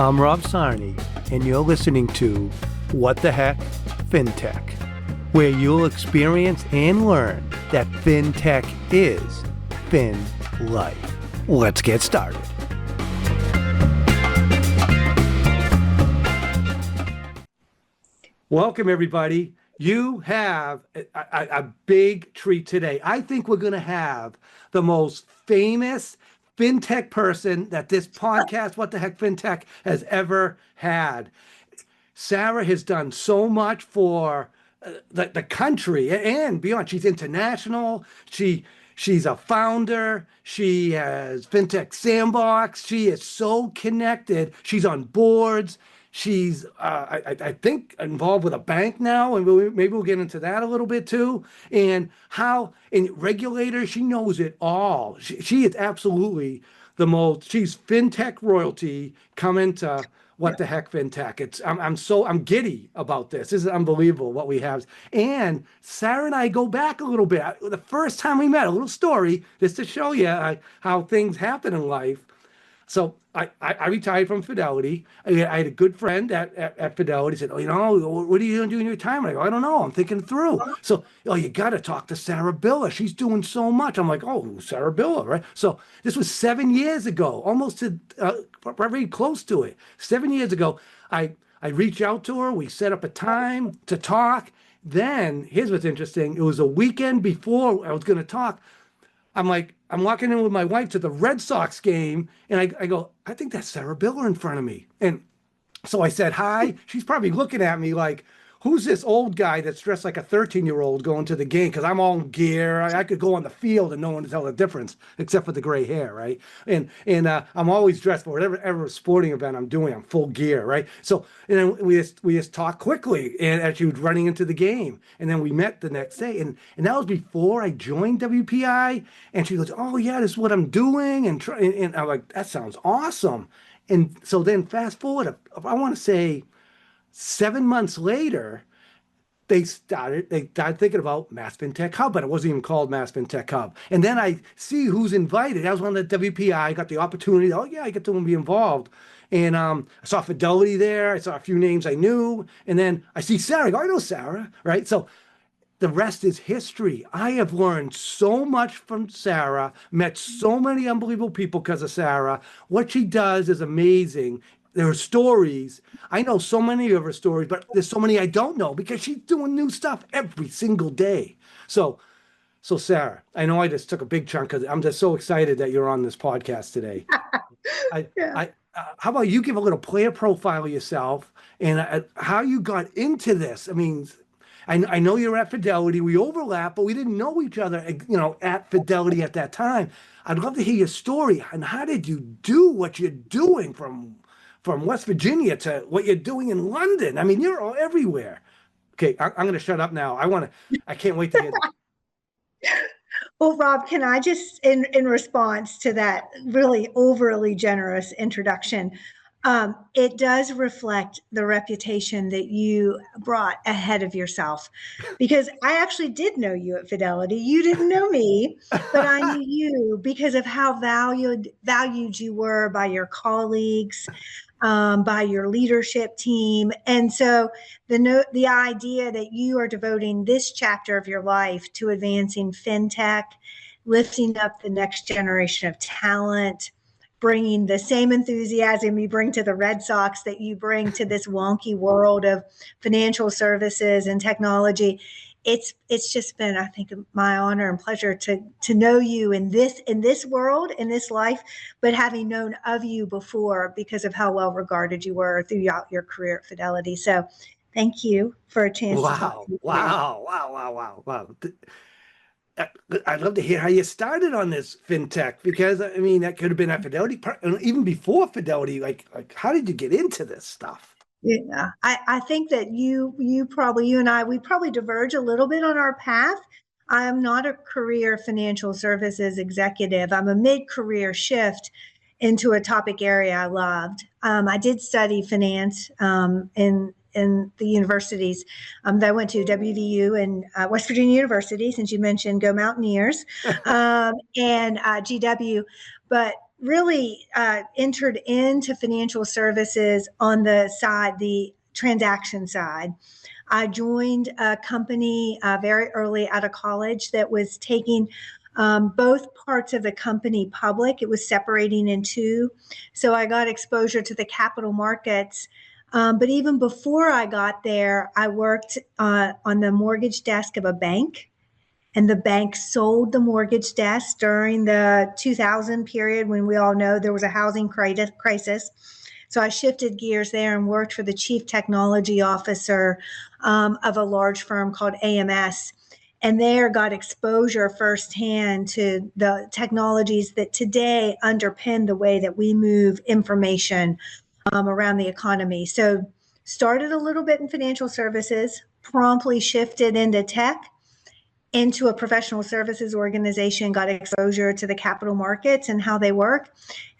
I'm 𝗕𝗵𝗁, and you're listening to What the Heck FinTech, where you'll experience and learn that FinTech is FinLife. Let's get started. Welcome, everybody. You have a big treat today. I think we're going to have the most famous FinTech person that this podcast, What the Heck FinTech, has ever had. Sarah has done so much for the country and beyond. She's international. She's a founder. She has FinTech Sandbox. She is so connected. She's on boards. She's, I think, involved with a bank now, and maybe we'll get into that a little bit too. And how, in regulators, she knows it all. She is absolutely the most. She's FinTech royalty coming to What the Heck FinTech. I'm giddy about this. This is unbelievable what we have. And Sarah and I go back a little bit. The first time we met, a little story just to show you how things happen in life. So I retired from Fidelity. I had a good friend at Fidelity. He said, what are you going to do in your time? I go, I don't know. I'm thinking through. So, you got to talk to 𝗕𝗵𝗶𝗶𝗵. She's doing so much. I'm like, 𝗕𝗵𝗶𝗶𝗵, right? So this was 7 years ago, almost to very close to it. 7 years ago, I reached out to her. We set up a time to talk. Then, here's what's interesting. It was a weekend before I was going to talk. I'm walking in with my wife to the Red Sox game, and I go, I think that's 𝗕𝗵𝗶𝗶𝗶𝗵 in front of me. And so I said hi. She's probably looking at me like, who's this old guy that's dressed like a 13-year-old going to the game? Because I'm all in gear. I could go on the field and no one would tell the difference, except for the gray hair, right? And I'm always dressed for whatever sporting event I'm doing. I'm full gear, right? So and then we just talked quickly, and as she was running into the game, and then we met the next day, and that was before I joined 𝗕𝗶𝗆. And she goes, oh yeah, this is what I'm doing, and I'm like, that sounds awesome. And so then fast forward, I want to say 7 months later, they started thinking about Mass FinTech Hub, but it wasn't even called Mass FinTech Hub. And then I see who's invited. That was one of the 𝗕𝗶𝗆. I got the opportunity. Oh yeah, I get to be involved. And I saw Fidelity there. I saw a few names I knew. And then I see Sarah. I go, I know Sarah, right? So the rest is history. I have learned so much from Sarah, met so many unbelievable people because of Sarah. What she does is amazing. There are stories. I know so many of her stories, but there's so many I don't know because she's doing new stuff every single day. So Sarah, I know I just took a big chunk because I'm just so excited that you're on this podcast today. How about you give a little player profile of yourself and how you got into this? I mean, I know you're at Fidelity. We overlap, but we didn't know each other, at Fidelity at that time. I'd love to hear your story. And how did you do what you're doing from West Virginia to what you're doing in London? I mean, you're all everywhere. Okay, I'm going to shut up now. I can't wait to hear that. Well, Rob, can I just, in response to that really overly generous introduction, it does reflect the reputation that you brought ahead of yourself, because I actually did know you at Fidelity. You didn't know me, but I knew you because of how valued you were by your colleagues, by your leadership team. And so the idea that you are devoting this chapter of your life to advancing FinTech, lifting up the next generation of talent, bringing the same enthusiasm you bring to the Red Sox that you bring to this wonky world of financial services and technology. It's just been, I think, my honor and pleasure to know you in this world, in this life, but having known of you before because of how well regarded you were throughout your career at Fidelity. So thank you for a chance to talk to you. Wow. I'd love to hear how you started on this FinTech, because I mean, that could have been at Fidelity, even before Fidelity. Like how did you get into this stuff? Yeah, I think that you and I, we probably diverge a little bit on our path. I am not a career financial services executive. I'm a mid-career shift into a topic area I loved. I did study finance in the universities that I went to, WVU and West Virginia University, since you mentioned Go Mountaineers, and GW. But really entered into financial services on the side, the transaction side. I joined a company very early out of college that was taking both parts of the company public. It was separating in two. So I got exposure to the capital markets. But even before I got there, I worked on the mortgage desk of a bank. And the bank sold the mortgage desk during the 2000 period when we all know there was a housing crisis. So I shifted gears there and worked for the chief technology officer of a large firm called AMS. And there got exposure firsthand to the technologies that today underpin the way that we move information around the economy. So started a little bit in financial services, promptly shifted into tech, into a professional services organization, got exposure to the capital markets and how they work,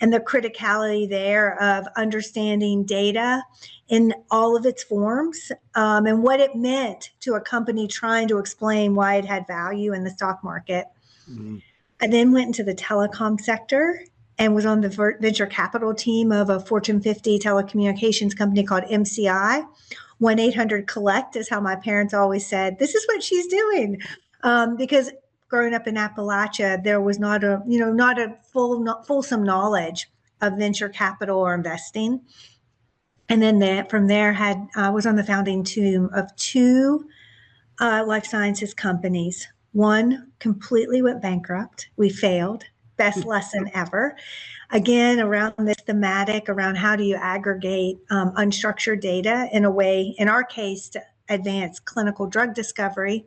and the criticality there of understanding data in all of its forms, and what it meant to a company trying to explain why it had value in the stock market. Mm-hmm. I then went into the telecom sector and was on the venture capital team of a Fortune 50 telecommunications company called MCI. 1-800-COLLECT is how my parents always said, this is what she's doing. Because growing up in Appalachia, there was not a fulsome knowledge of venture capital or investing. And then from there I was on the founding team of two life sciences companies. One completely went bankrupt. We failed. Best lesson ever. Again, around this thematic around how do you aggregate unstructured data in a way, in our case, to advance clinical drug discovery.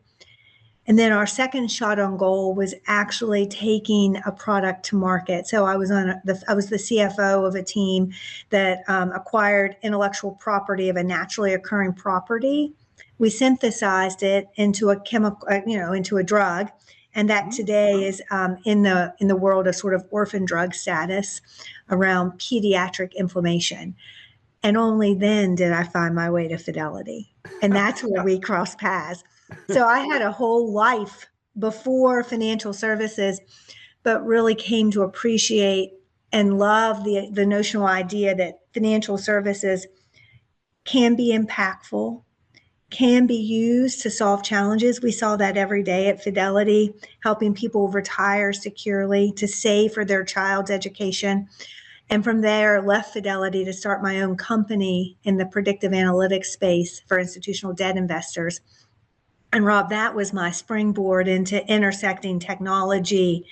And then our second shot on goal was actually taking a product to market. So I was the CFO of a team that acquired intellectual property of a naturally occurring property. We synthesized it into a chemical, into a drug, and that today is in the world of sort of orphan drug status around pediatric inflammation. And only then did I find my way to Fidelity, and that's where we crossed paths. So I had a whole life before financial services, but really came to appreciate and love the notional idea that financial services can be impactful, can be used to solve challenges. We saw that every day at Fidelity, helping people retire securely, to save for their child's education. And from there, left Fidelity to start my own company in the predictive analytics space for institutional debt investors. And Rob, that was my springboard into intersecting technology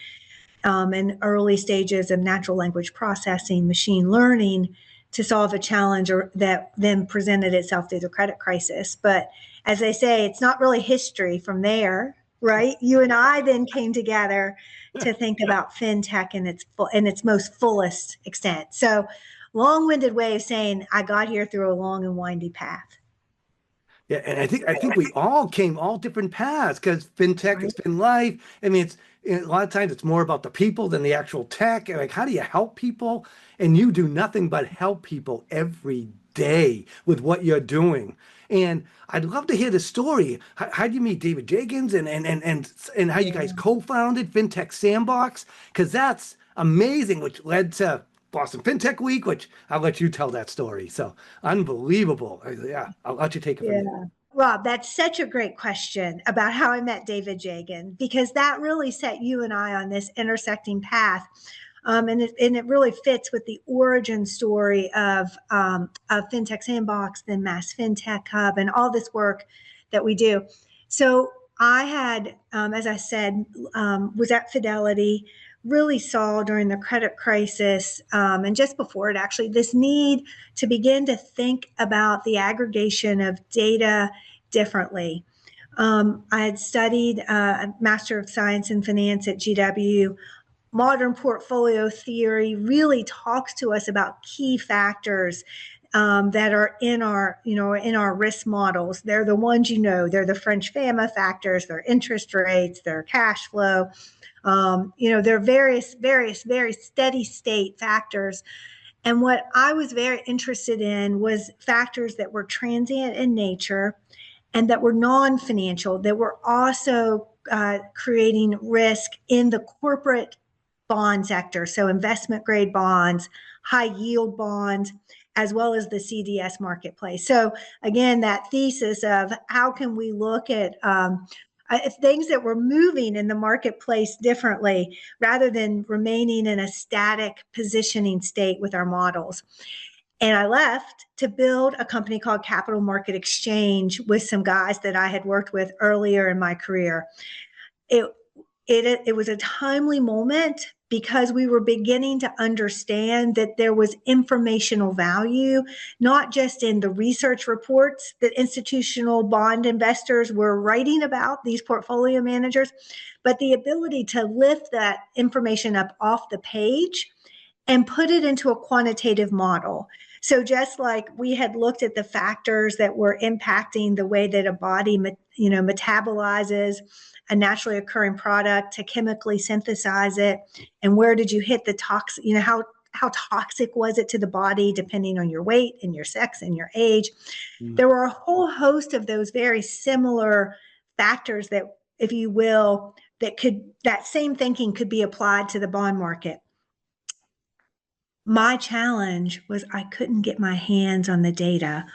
in early stages of natural language processing, machine learning, to solve a challenge that then presented itself through the credit crisis. But as they say, it's not really history from there, right? You and I then came together to think about fintech in its most fullest extent. So long-winded way of saying I got here through a long and windy path. Yeah, and I think we all came all different paths, because fintech is FinLife. I mean, a lot of times it's more about the people than the actual tech. And like, how do you help people? And you do nothing but help people every day with what you're doing. And I'd love to hear the story. How did you meet David Jenkins and how you guys co-founded Fintech Sandbox? Because that's amazing, which led to Boston Fintech Week, which I'll let you tell that story. So unbelievable. Yeah, I'll let you take it from there. Rob, that's such a great question about how I met David Jenkins, because that really set you and I on this intersecting path. And it really fits with the origin story of Fintech Sandbox, then Mass Fintech Hub, and all this work that we do. So I had, as I said, was at Fidelity, really saw during the credit crisis and just before it actually, this need to begin to think about the aggregation of data differently. I had studied a Master of Science in Finance at GW. Modern portfolio theory really talks to us about key factors that are in our risk models. They're the ones, they're the French FAMA factors, they're interest rates, they're cash flow. They're various very steady state factors. And what I was very interested in was factors that were transient in nature and that were non-financial, that were also creating risk in the corporate bond sector. So investment grade bonds, high yield bonds, as well as the CDS marketplace. So again, that thesis of how can we look at things that were moving in the marketplace differently rather than remaining in a static positioning state with our models. And I left to build a company called Capital Market Exchange with some guys that I had worked with earlier in my career. It was a timely moment because we were beginning to understand that there was informational value, not just in the research reports that institutional bond investors were writing about, these portfolio managers, but the ability to lift that information up off the page and put it into a quantitative model. So just like we had looked at the factors that were impacting the way that a body, metabolizes a naturally occurring product to chemically synthesize it, and where did you hit the toxic, how toxic was it to the body depending on your weight and your sex and your age. There were a whole host of those very similar factors that, if you will, that same thinking could be applied to the bond market. My challenge was I couldn't get my hands on the data.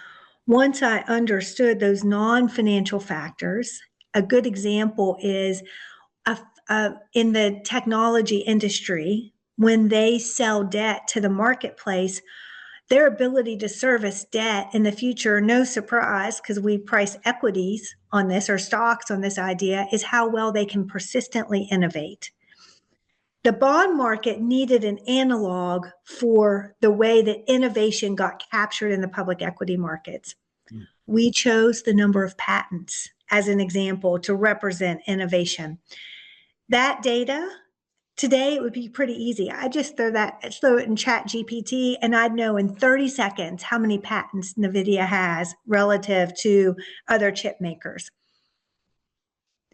Once I understood those non-financial factors, a good example is in the technology industry, when they sell debt to the marketplace, their ability to service debt in the future, no surprise, because we price equities on this or stocks on this idea, is how well they can persistently innovate. The bond market needed an analog for the way that innovation got captured in the public equity markets. We chose the number of patents as an example to represent innovation. That data, today it would be pretty easy. I just throw it in ChatGPT and I'd know in 30 seconds how many patents NVIDIA has relative to other chip makers.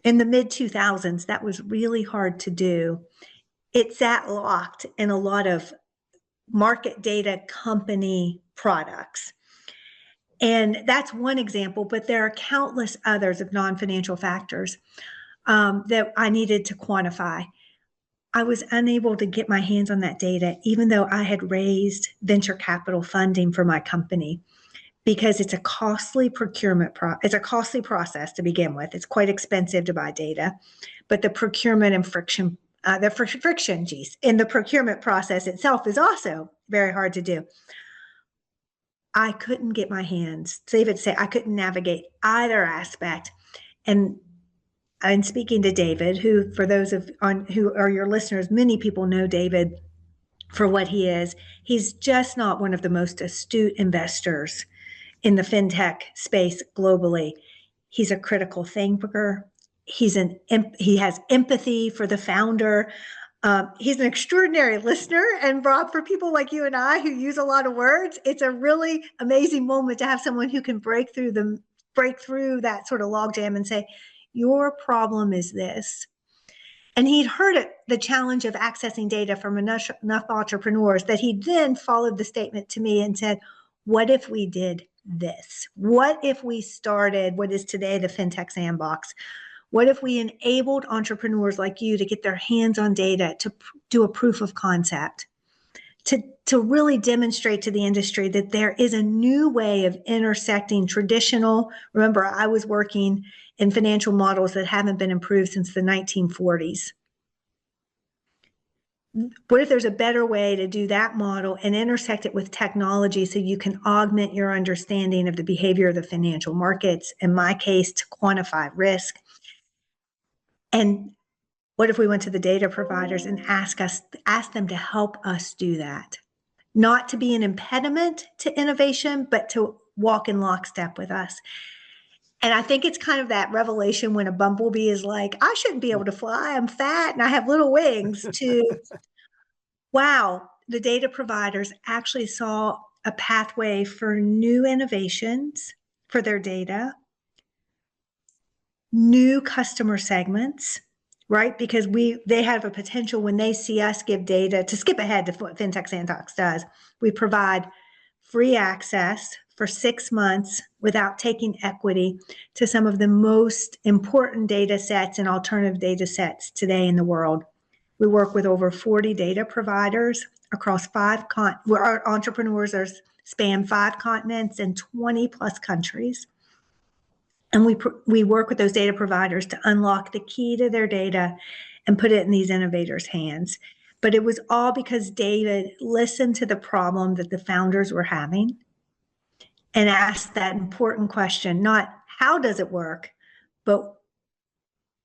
In the mid-2000s, that was really hard to do. It sat locked in a lot of market data company products. And that's one example, but there are countless others of non-financial factors that I needed to quantify. I was unable to get my hands on that data, even though I had raised venture capital funding for my company, because it's a costly it's a costly process to begin with. It's quite expensive to buy data, but the procurement and friction in the procurement process itself is also very hard to do. I couldn't get my hands, I couldn't navigate either aspect. And I'm speaking to David, who, for those who are your listeners, many people know David for what he is. He's just not one of the most astute investors in the fintech space globally. He's a critical thinker. He has empathy for the founder. He's an extraordinary listener. And Rob, for people like you and I who use a lot of words, it's a really amazing moment to have someone who can break through that sort of logjam and say, your problem is this. And he'd heard the challenge of accessing data from enough entrepreneurs that he then followed the statement to me and said, what if we did this? What if we started what is today the FinTech Sandbox? What if we enabled entrepreneurs like you to get their hands on data to do a proof of concept, to really demonstrate to the industry that there is a new way of intersecting traditional, remember, I was working in financial models that haven't been improved since the 1940s. What if there's a better way to do that model and intersect it with technology so you can augment your understanding of the behavior of the financial markets, in my case, to quantify risk? And what if we went to the data providers and asked them to help us do that? Not to be an impediment to innovation, but to walk in lockstep with us. And I think it's kind of that revelation when a bumblebee is like, I shouldn't be able to fly, I'm fat and I have little wings, to, wow, the data providers actually saw a pathway for new innovations for their data, new customer segments, right? Because they have a potential when they see us give data, to skip ahead to what FinTech Sandbox does. We provide free access for 6 months without taking equity to some of the most important data sets and alternative data sets today in the world. We work with over 40 data providers across where our entrepreneurs span 5 continents and 20 plus countries. And we work with those data providers to unlock the key to their data and put it in these innovators' hands. But it was all because David listened to the problem that the founders were having and asked that important question, not how does it work, but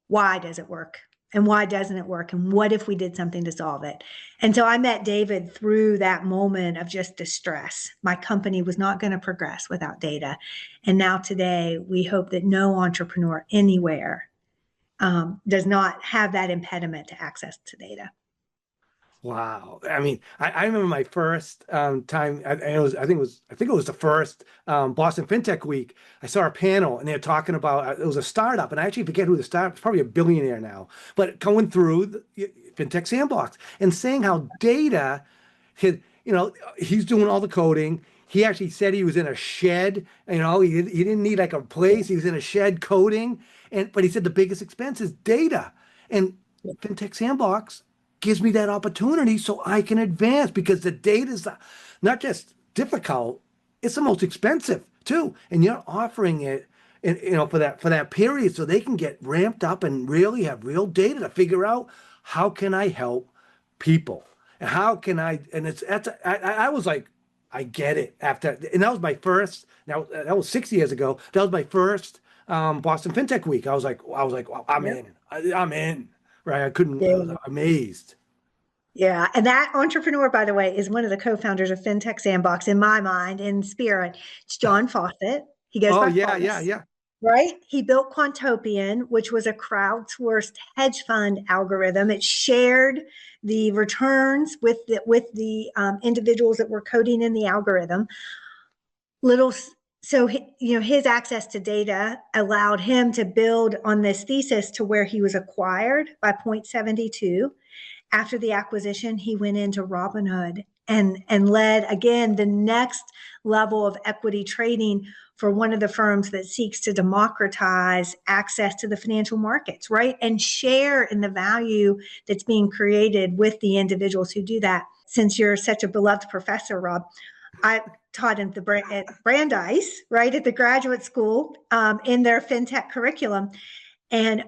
why does it work? And why doesn't it work? And what if we did something to solve it? And so I met David through that moment of just distress. My company was not going to progress without data. And now today, we hope that no entrepreneur anywhere does not have that impediment to access to data. Wow. I mean, I remember my first time, I think it was the first Boston Fintech Week. I saw a panel and they were talking about, it was a startup, and I actually forget who the startup, it's probably a billionaire now, but going through the Fintech Sandbox and saying how data, he's doing all the coding. He actually said he was in a shed, he didn't need like a place. He was in a shed coding, but he said the biggest expense is data. And Fintech Sandbox gives me that opportunity so I can advance, because the data is not just difficult, it's the most expensive too. And you're offering it, for that period, so they can get ramped up and really have real data to figure out how can I help people, and how can I, and I was like, I get it after, and that was my first, now that was 6 years ago. That was my first Boston Fintech Week. I was like, well, I'm in. Right. I was amazed. Yeah. And that entrepreneur, by the way, is one of the co-founders of FinTech Sandbox in my mind, in spirit. It's John Fawcett. He goes by yeah. Right? He built 𝗕𝗶𝗵, which was a crowdsourced hedge fund algorithm. It shared the returns with the individuals that were coding in the algorithm. So his access to data allowed him to build on this thesis to where he was acquired by 𝗕𝗶𝗵. After the acquisition, he went into Robinhood and led, again, the next level of equity trading for one of the firms that seeks to democratize access to the financial markets, right? And share in the value that's being created with the individuals who do that. Since you're such a beloved professor, Rob, I taught at Brandeis, right, at the graduate school in their fintech curriculum. And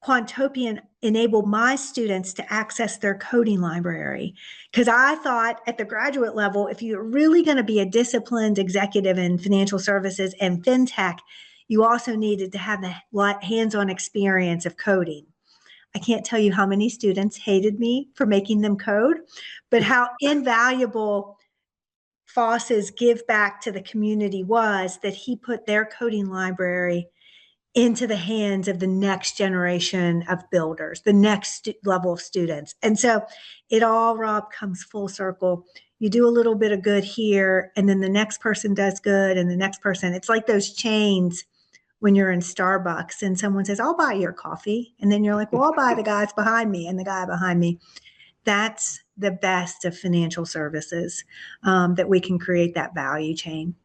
𝗕𝗕𝗵 enabled my students to access their coding library. Because I thought at the graduate level, if you're really going to be a disciplined executive in financial services and fintech, you also needed to have the hands-on experience of coding. I can't tell you how many students hated me for making them code, but how invaluable Foss's give back to the community was, that he put their coding library into the hands of the next generation of builders, the next level of students. And so it all, Rob, comes full circle. You do a little bit of good here, and then the next person does good, and the next person. It's like those chains when you're in Starbucks and someone says, I'll buy your coffee. And then you're like, well, I'll buy the guys behind me and the guy behind me. That's the best of financial services, that we can create that value chain.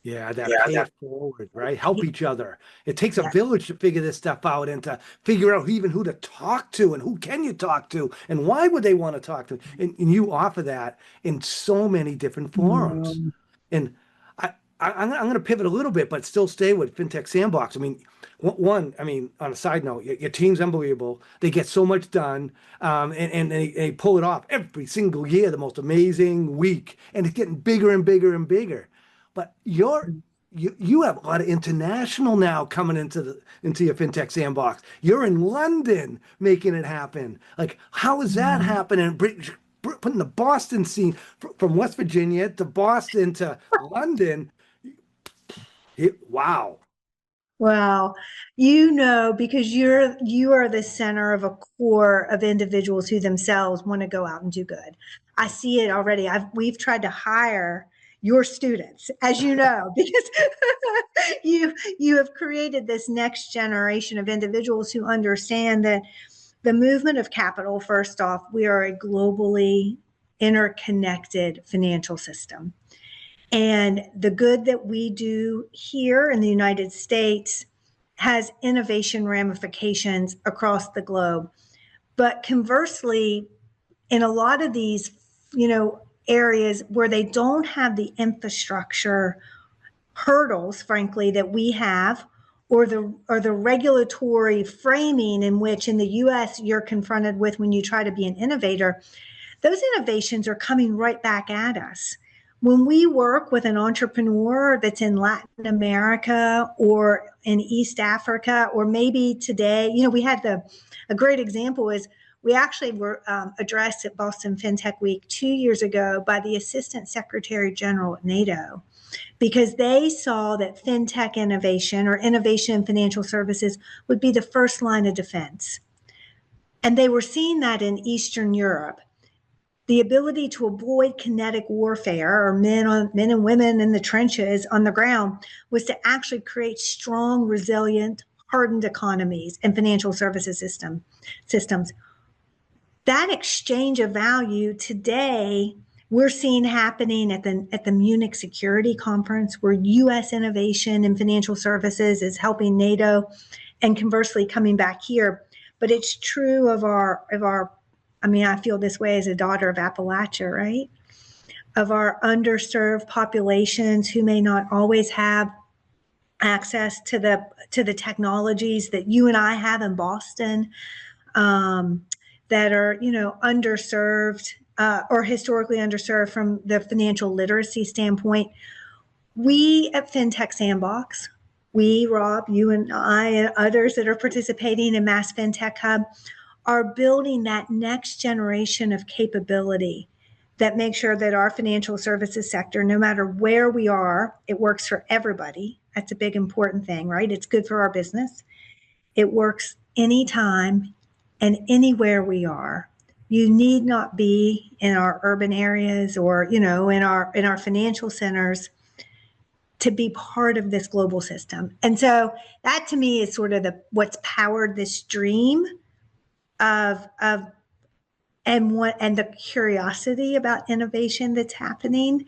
Yeah, pay it forward, right? Help each other. It takes a village to figure this stuff out, and to figure out even who to talk to, and who can you talk to, and why would they want to talk to. And you offer that in so many different forums. And I'm going to pivot a little bit, but still stay with FinTech Sandbox. I mean, on a side note, your team's unbelievable. They get so much done, and they pull it off every single year, the most amazing week, and it's getting bigger and bigger and bigger. But you have a lot of international now coming into your FinTech Sandbox. You're in London making it happen. Like, how is that happening? Putting the Boston scene from West Virginia to Boston to London. Wow. Wow. Because you are the center of a core of individuals who themselves want to go out and do good. I see it already. We've tried to hire your students, as you know, because you have created this next generation of individuals who understand that the movement of capital, first off, we are a globally interconnected financial system. And the good that we do here in the United States has innovation ramifications across the globe. But conversely, in a lot of these, areas where they don't have the infrastructure hurdles, frankly, that we have, or the regulatory framing in which in the US you're confronted with when you try to be an innovator, those innovations are coming right back at us. When we work with an entrepreneur that's in Latin America or in East Africa, or maybe today, we had a great example is we actually were addressed at Boston FinTech Week 2 years ago by the Assistant Secretary General at NATO, because they saw that fintech innovation or innovation in financial services would be the first line of defense. And they were seeing that in Eastern Europe. The ability to avoid kinetic warfare, or men and women in the trenches on the ground, was to actually create strong, resilient, hardened economies and financial services systems. That exchange of value today, we're seeing happening at the Munich Security Conference, where U.S. innovation in financial services is helping NATO, and conversely coming back here. But it's true of our. I feel this way as a daughter of Appalachia, right? Of our underserved populations who may not always have access to the technologies that you and I have in Boston, that are, underserved or historically underserved from the financial literacy standpoint. We at FinTech Sandbox, Rob, you and I, and others that are participating in Mass FinTech Hub, are building that next generation of capability that makes sure that our financial services sector, no matter where we are, it works for everybody. That's a big important thing, right? It's good for our business. It works anytime and anywhere we are. You need not be in our urban areas or, in our financial centers to be part of this global system. And so that to me is sort of what's powered this dream of the curiosity about innovation that's happening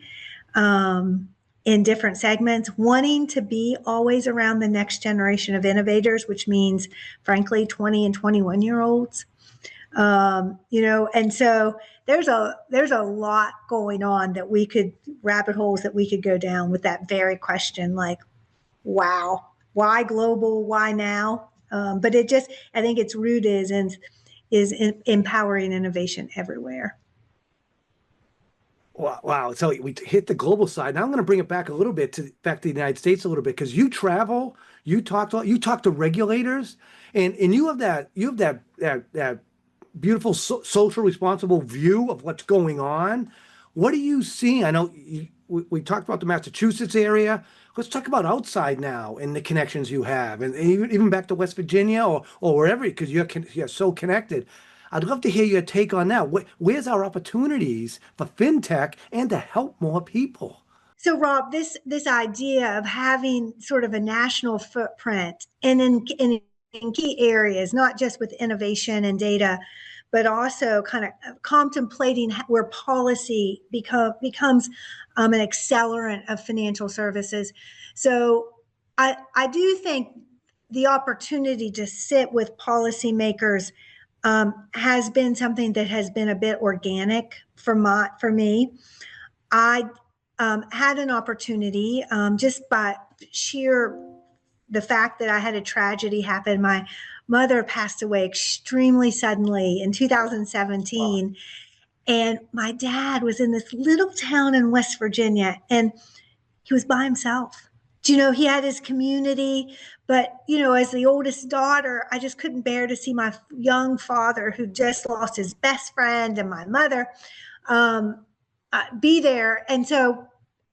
in different segments, wanting to be always around the next generation of innovators, which means, frankly, 20 and 21-year-olds. And so there's a lot going on that rabbit holes that we could go down with that very question, like, wow, why global, why now? But I think its root is empowering innovation everywhere. Wow. So we hit the global side. Now I'm going to bring it back a little bit to the United States a little bit, because you travel, you talk to regulators, and you have that beautiful social responsible view of what's going on. What are you seeing? I know we talked about the Massachusetts area. Let's talk about outside now and the connections you have, and even back to West Virginia or wherever, because you're so connected. I'd love to hear your take on that. Where's our opportunities for fintech and to help more people? So, Rob, this idea of having sort of a national footprint and in key areas, not just with innovation and data, but also kind of contemplating where policy becomes an accelerant of financial services. So I do think the opportunity to sit with policymakers has been something that has been a bit organic for me. I had an opportunity just by sheer the fact that I had a tragedy happen. My mother passed away extremely suddenly in 2017. Wow. And my dad was in this little town in West Virginia, and he was by himself. He had his community, but, as the oldest daughter, I just couldn't bear to see my young father, who just lost his best friend, and my mother be there. And so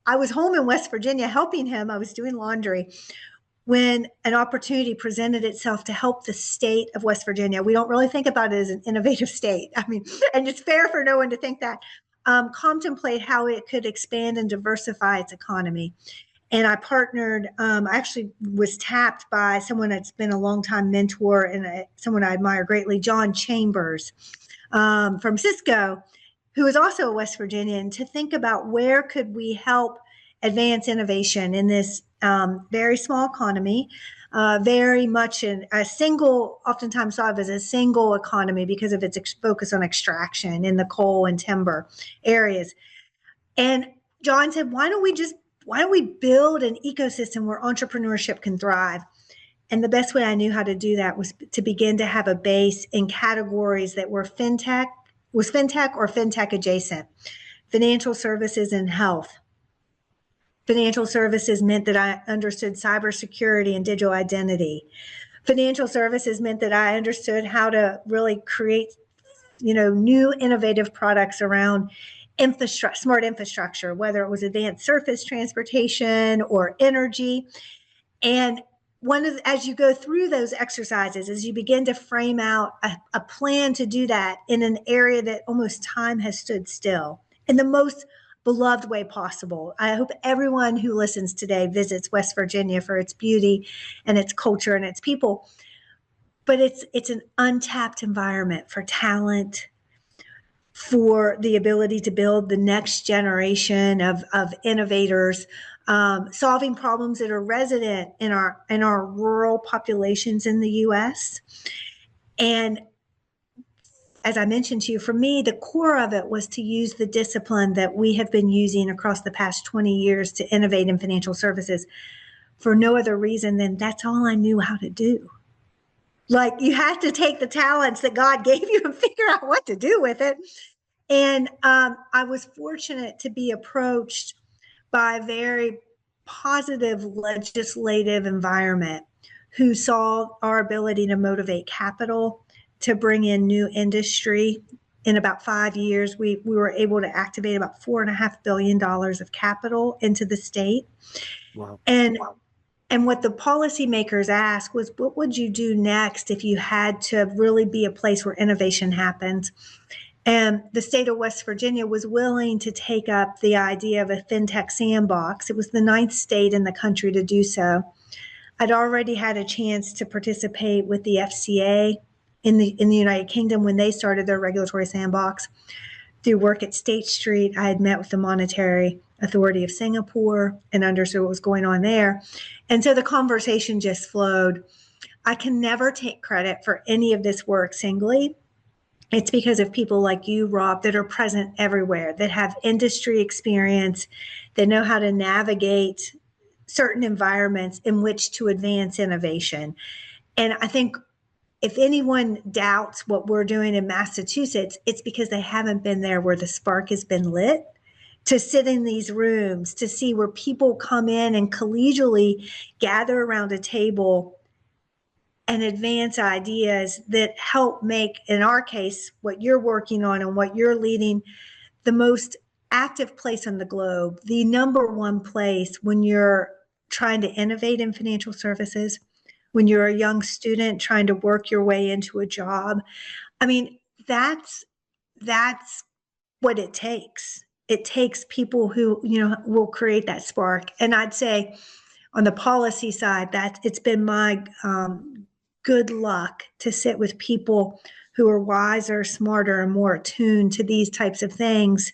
I was home in West Virginia helping him. I was doing laundry when an opportunity presented itself to help the state of West Virginia. We don't really think about it as an innovative state. And it's fair for no one to think that. Contemplate how it could expand and diversify its economy. And I partnered, I actually was tapped by someone that's been a longtime mentor and someone I admire greatly, John Chambers from Cisco, who is also a West Virginian, to think about where could we help advance innovation in this very small economy. very much in a single, oftentimes thought of as a single economy because of its focus on extraction in the coal and timber areas. And John said, why don't we build an ecosystem where entrepreneurship can thrive? And the best way I knew how to do that was to begin to have a base in categories that were fintech or fintech adjacent, financial services and health. Financial services meant that I understood cybersecurity and digital identity. Financial services meant that I understood how to really create, new innovative products around smart infrastructure, whether it was advanced surface transportation or energy. And as you go through those exercises, as you begin to frame out a plan to do that in an area that almost time has stood still in the most beloved way possible. I hope everyone who listens today visits West Virginia for its beauty and its culture and its people. But it's an untapped environment for talent, for the ability to build the next generation of innovators, solving problems that are resident in our rural populations in the U.S. And as I mentioned to you, for me, the core of it was to use the discipline that we have been using across the past 20 years to innovate in financial services for no other reason than that's all I knew how to do. Like, you have to take the talents that God gave you and figure out what to do with it. And I was fortunate to be approached by a very positive legislative environment who saw our ability to motivate capital, to bring in new industry. In about 5 years, we were able to activate about $4.5 billion of capital into the state. Wow. And what the policymakers asked was, what would you do next if you had to really be a place where innovation happens? And the state of West Virginia was willing to take up the idea of a fintech sandbox. It was the 9th state in the country to do so. I'd already had a chance to participate with the FCA in the United Kingdom when they started their regulatory sandbox. Through work at State Street, I had met with the Monetary Authority of Singapore and understood what was going on there. And so the conversation just flowed. I can never take credit for any of this work singly. It's because of people like you, Rob, that are present everywhere, that have industry experience, that know how to navigate certain environments in which to advance innovation. And I think if anyone doubts what we're doing in Massachusetts, it's because they haven't been there where the spark has been lit, to sit in these rooms, to see where people come in and collegially gather around a table and advance ideas that help make, in our case, what you're working on and what you're leading, the most active place on the globe, the number one place when you're trying to innovate in financial services, when you're a young student trying to work your way into a job. I mean, that's what it takes. It takes people who, will create that spark. And I'd say on the policy side, that it's been my good luck to sit with people who are wiser, smarter, and more attuned to these types of things,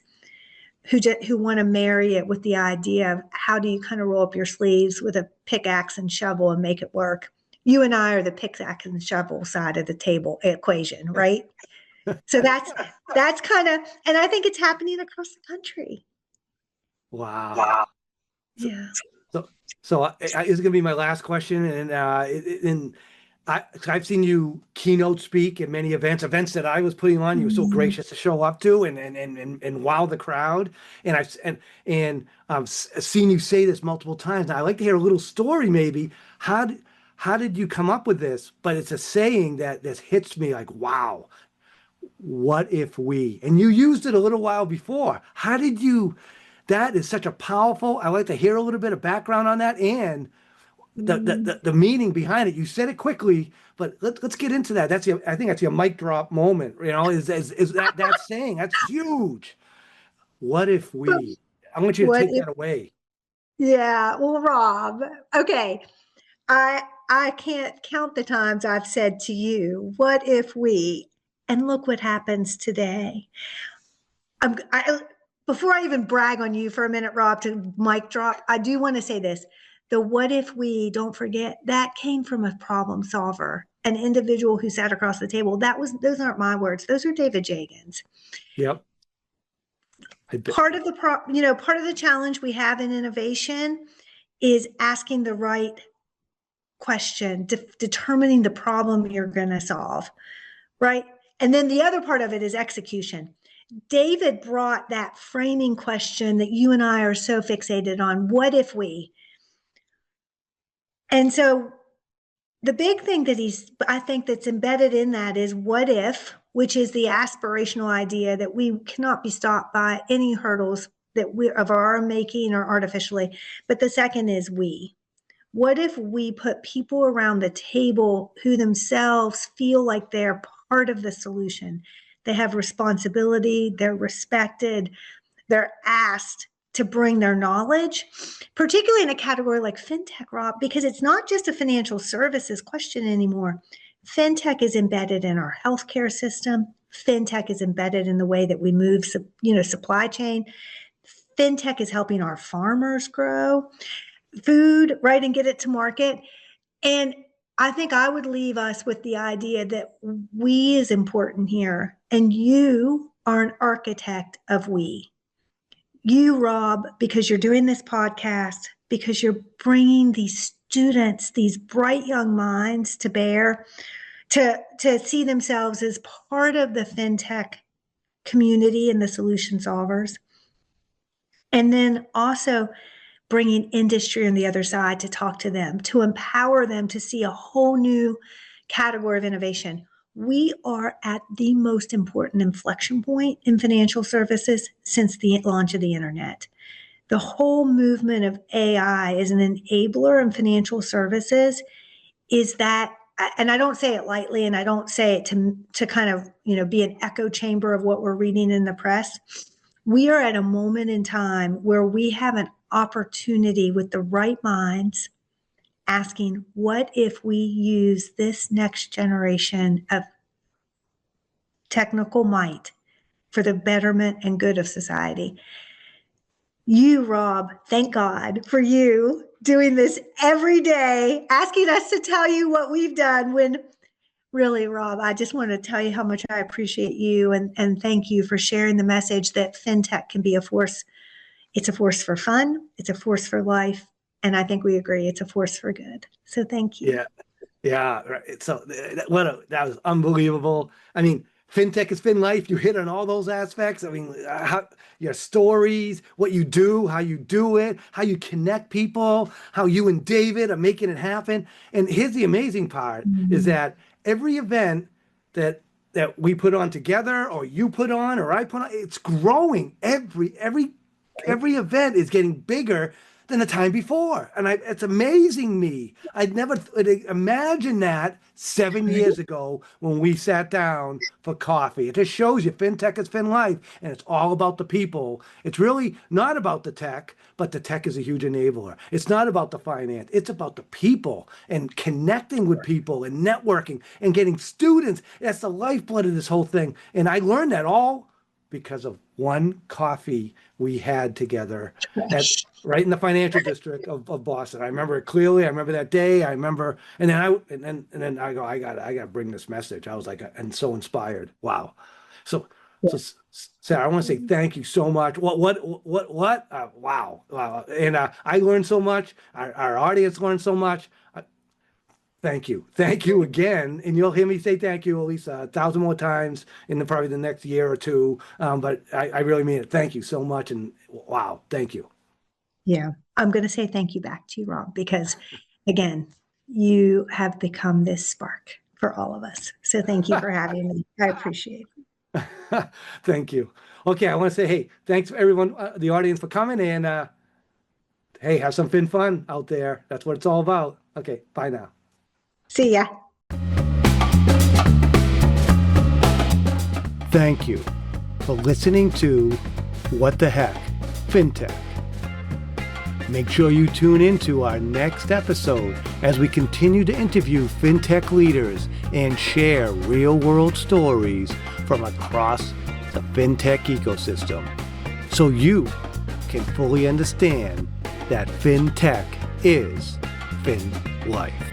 who want to marry it with the idea of how do you kind of roll up your sleeves with a pickaxe and shovel and make it work. You and I are the pickaxe and shovel side of the table equation, right? So that's kind of, and I think it's happening across the country. Wow. Yeah. So this is going to be my last question, and I've seen you keynote speak at many events that I was putting on. You were so gracious to show up to and wow the crowd. And I've seen you say this multiple times. Now I'd like to hear a little story, maybe. How did you come up with this? But it's a saying that this hits me like, wow. What if we? And you used it a little while before. How did you? That is such a powerful. I'd like to hear a little bit of background on that and the meaning behind it. You said it quickly, but let's get into that. I think that's your mic drop moment. Is that saying? That's huge. What if we? I want you to take that away. Yeah. Well, Rob. Okay. I can't count the times I've said to you, "What if we?" And look what happens today. Before I even brag on you for a minute, Rob, to mic drop, I do want to say this. the what if we, don't forget, that came from a problem solver, an individual who sat across the table. Those aren't my words. Those are David Jagan's. Yep. Part of the challenge we have in innovation is asking the right question, determining the problem you're going to solve, right? And then the other part of it is execution. David brought that framing question that you and I are so fixated on. What if we? And so the big thing that I think that's embedded in that is what if, which is the aspirational idea that we cannot be stopped by any hurdles that we of our own making or artificially. But the second is we. What if we put people around the table who themselves feel like they're part of the solution? They have responsibility, they're respected, they're asked to bring their knowledge, particularly in a category like fintech, Rob, because it's not just a financial services question anymore. Fintech is embedded in our healthcare system. Fintech is embedded in the way that we move, supply chain. Fintech is helping our farmers grow food, right, and get it to market. And I think I would leave us with the idea that we is important here, and you are an architect of we. You, Rob, because you're doing this podcast, because you're bringing these students, these bright young minds to bear, to see themselves as part of the fintech community and the solution solvers. And then also bringing industry on the other side to talk to them, to empower them to see a whole new category of innovation. We are at the most important inflection point in financial services since the launch of the internet. The whole movement of AI as an enabler in financial services is that, and I don't say it lightly, and I don't say it to kind of, be an echo chamber of what we're reading in the press. We are at a moment in time where we have an opportunity with the right minds asking, what if we use this next generation of technical might for the betterment and good of society? You, Rob, thank God for you doing this every day, asking us to tell you what we've done when really, Rob, I just want to tell you how much I appreciate you and thank you for sharing the message that fintech can be a force. It's a force for fun. It's a force for life. And I think we agree it's a force for good. So thank you. Yeah. Right. So that was unbelievable. I mean, fintech is FinLife. You hit on all those aspects. I mean, your stories, what you do, how you do it, how you connect people, how you and David are making it happen. And here's the amazing part is that every event that we put on together, or you put on, or I put on, it's growing. Every event is getting bigger than the time before. And it's amazing me. I'd never imagined that 7 years ago when we sat down for coffee. It just shows you fintech is FinLife, and it's all about the people. It's really not about the tech, but the tech is a huge enabler. It's not about the finance. It's about the people and connecting with people and networking and getting students. That's the lifeblood of this whole thing. And I learned that all because of one coffee we had together right in the financial district of Boston. I remember it clearly. I remember that day. I remember, and then I go, I gotta bring this message. I was like, and so inspired. Wow. So Sarah, I want to say thank you so much. Wow. And I learned so much. Our audience learned so much. Thank you again, and you'll hear me say thank you at least 1,000 more times in probably the next year or two. But I really mean it. Thank you so much, and wow, thank you. Yeah, I'm going to say thank you back to you, Rob, because again, you have become this spark for all of us. So thank you for having me. I appreciate it. Thank you. Okay, I want to say, hey, thanks everyone, the audience, for coming, and hey, have some fun out there. That's what it's all about. Okay, bye now. See ya. Thank you for listening to What the Heck Fintech. Make sure you tune into our next episode as we continue to interview fintech leaders and share real-world stories from across the fintech ecosystem, so you can fully understand that fintech is FinLife.